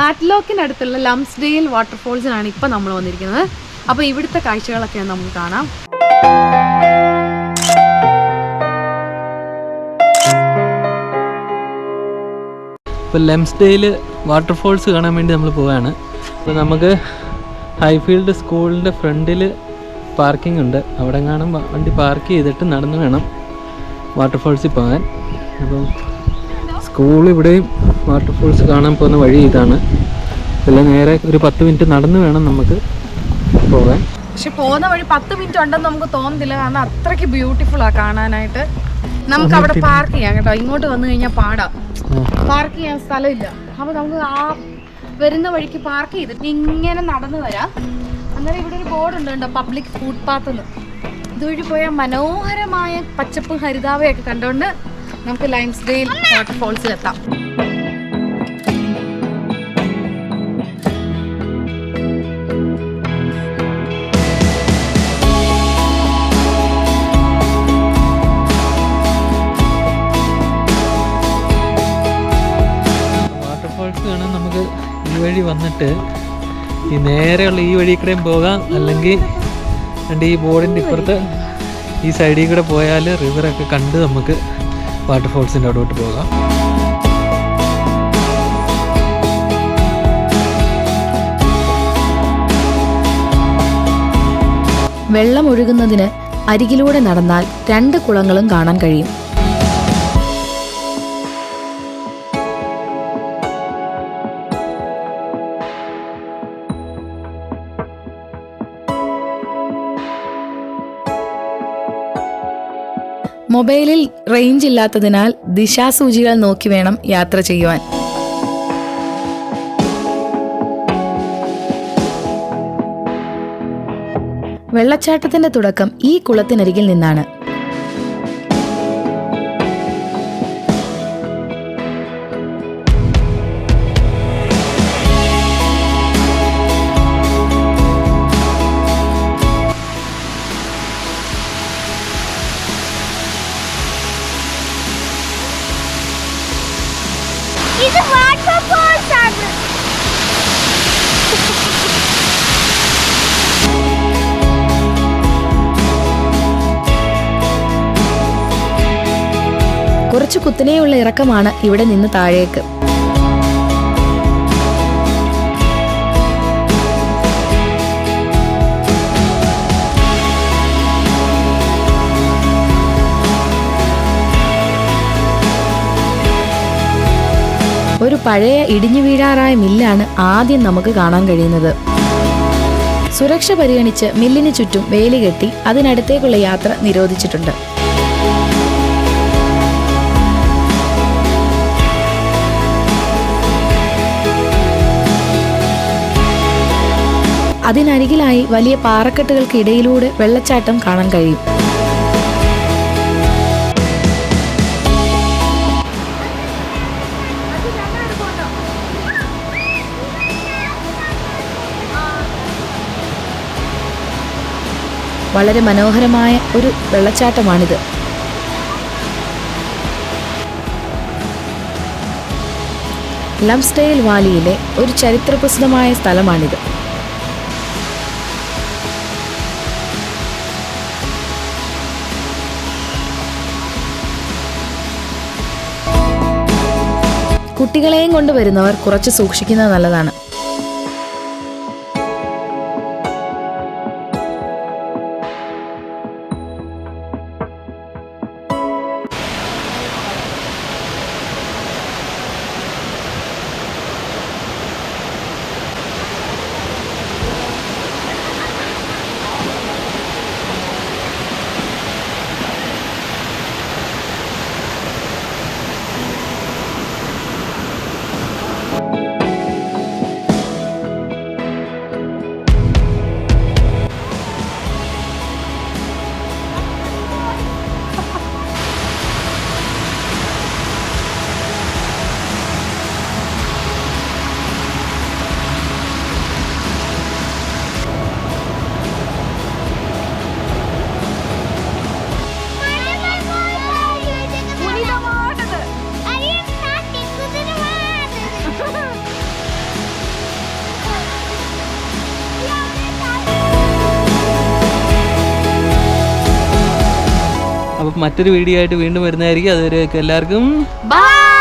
മാറ്റ്ലോക്കിനടുത്തുള്ള ലംസ്ഡെയിൽ വാട്ടർഫോൾസിനാണ് ഇപ്പം നമ്മൾ വന്നിരിക്കുന്നത്. അപ്പോൾ ഇവിടുത്തെ കാഴ്ചകളൊക്കെ നമുക്ക് കാണാം. ഇപ്പോൾ ലംസ്ഡെയിൽ വാട്ടർഫോൾസ് കാണാൻ വേണ്ടി നമ്മൾ പോവുകയാണ്. അപ്പോൾ നമുക്ക് ഹൈഫീൽഡ് സ്കൂളിൻ്റെ ഫ്രണ്ടിൽ പാർക്കിംഗ് ഉണ്ട്. അവിടെ കാണാൻ വണ്ടി പാർക്ക് ചെയ്തിട്ട് നടന്ന് വേണം വാട്ടർഫോൾസിൽ പോകാൻ. അപ്പം സ്കൂൾ ഇവിടെയും വാട്ടർഫോൾസ് കാണാൻ പോകുന്ന വഴി ഇതാണ്. ഇതെല്ലാം നേരെ ഒരു 10 മിനിറ്റ് നടന്ന് വേണം നമുക്ക് പോകാൻ. പക്ഷെ പോകുന്ന വഴി 10 മിനിറ്റ് ഉണ്ടെന്ന് നമുക്ക് തോന്നുന്നില്ല, കാരണം അത്രയ്ക്ക് ബ്യൂട്ടിഫുള്ളാണ് കാണാനായിട്ട്. നമുക്ക് അവിടെ പാർക്ക് ചെയ്യാം കേട്ടോ. ഇങ്ങോട്ട് വന്നു കഴിഞ്ഞാൽ പാടാം, പാർക്ക് ചെയ്യാൻ സ്ഥലമില്ല. അപ്പോൾ നമുക്ക് ആ വരുന്ന വഴിക്ക് പാർക്ക് ചെയ്തിട്ട് ഇങ്ങനെ നടന്നു വരാം. അന്നേരം ഇവിടെ ഒരു ബോർഡ് ഉണ്ട് കേട്ടോ, പബ്ലിക് ഫുട് പാത്ത് എന്ന്. ഇതുവഴി പോയാൽ മനോഹരമായ പച്ചപ്പ് ഹരിതാവയൊക്കെ കണ്ടുകൊണ്ട് നമുക്ക് ലംസ്ഡെയിൽ വാട്ടർഫോൾസിലെത്താം. വാട്ടർഫോൾസ് കാണാൻ നമുക്ക് ഈ വഴി വന്നിട്ട് ഈ നേരെയുള്ള ഈ വഴി കൂടെയും പോകാം, അല്ലെങ്കിൽ ഈ ബോർഡിൻ്റെ ഇപ്പുറത്ത് ഈ സൈഡിൽ കൂടെ പോയാൽ റിവറൊക്കെ കണ്ട് നമുക്ക് വാട്ടർഫോൾസിൻ്റെ അവിടോട്ട് പോകാം. വെള്ളം ഒഴുകുന്നതിന് അരികിലൂടെ നടന്നാൽ 2 കുളങ്ങളും കാണാൻ കഴിയും. മൊബൈലിൽ റേഞ്ച് ഇല്ലാത്തതിനാൽ ദിശാസൂചികൾ നോക്കി വേണം യാത്ര ചെയ്യുവാൻ. വെള്ളച്ചാട്ടത്തിന്റെ തുടക്കം ഈ കുളത്തിനരികിൽ നിന്നാണ്. ഇത് വാട്ടർഫോൾസ് ആണ്. കുറച്ചു കുത്തനെയുള്ള ഇറക്കമാണ് ഇവിടെ നിന്ന് താഴേക്ക്. ഒരു പഴയ ഇടിഞ്ഞു വീഴാറായ മില്ലാണ് ആദ്യം നമുക്ക് കാണാൻ കഴിയുന്നത്. സുരക്ഷ പരിഗണിച്ച് മില്ലിന് ചുറ്റും വേലി കെട്ടി അതിനടുത്തേക്കുള്ള യാത്ര നിരോധിച്ചിട്ടുണ്ട്. അതിനരികിലായി വലിയ പാറക്കെട്ടുകൾക്കിടയിലൂടെ വെള്ളച്ചാട്ടം കാണാൻ കഴിയും. വളരെ മനോഹരമായ ഒരു വെള്ളച്ചാട്ടമാണിത്. ലംസ്ഡെയിൽ വാലിയിലെ ഒരു ചരിത്രപ്രസിദ്ധമായ സ്ഥലമാണിത്. കുട്ടികളെയും കൊണ്ടുവരുന്നവർ കുറച്ച് സൂക്ഷിക്കുന്നത് നല്ലതാണ്. മറ്റൊരു വീഡിയോ ആയിട്ട് വീണ്ടും വരുന്നതായിരിക്കും. അതുവരെയൊക്കെ എല്ലാവർക്കും ബൈ.